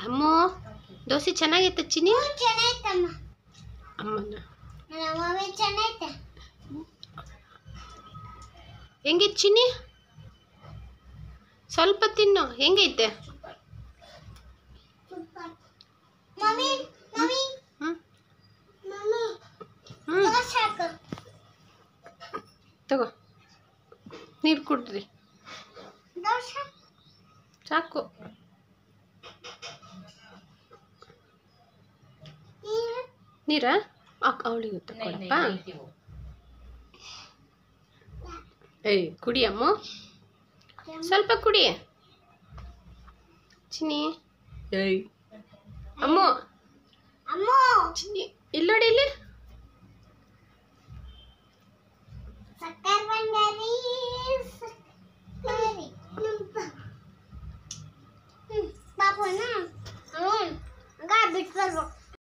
ಅಮ್ಮೋ ದೋಸೆ ಚೆನ್ನಾಗಿತ್ತ ಚಿನ್ನಿ? ಚೆನ್ನಾಗಿತ್ತಮ್ಮ. ಅಮ್ಮನ ನಮ್ಮಮ್ಮಿ ಚೆನ್ನಾಗಿತ್ತ. ಹೆಂಗಿತ್ತು ಚಿನ್ನಿ? ಸ್ವಲ್ಪ ತಿನ್ನು. ಹೆಂಗೈತೆ? ಮಮ್ಮಿ ಮಮ್ಮಿ ಮಮ್ಮಿ ದೋಸೆ ಹಾಕು. ತಗೋ ನೀರು ಕುಡ್ರಿ. ದೋಸೆ ಸಾಕು. ನೀರ ಅವಳಿಗೆ ತಗೊಳಪ್ಪ. ಏಯ್ ಕುಡಿ ಅಮ್ಮ, ಸ್ವಲ್ಪ ಕುಡಿ ಚಿನ್ನಿ. ಏಯ್ ಅಮ್ಮ ಅಮ್ಮ ಚಿನ್ನಿ ಇಲ್ಲೋಡಿ ಇಲ್ಲಿ. ಸಕ್ಕರೆ ಬಂದರಿ ಸಕ್ಕರೆ ಪಾಪನ ಹಂಗ ಬಿಟ್ಟು ಬರ್ಬೇಕು.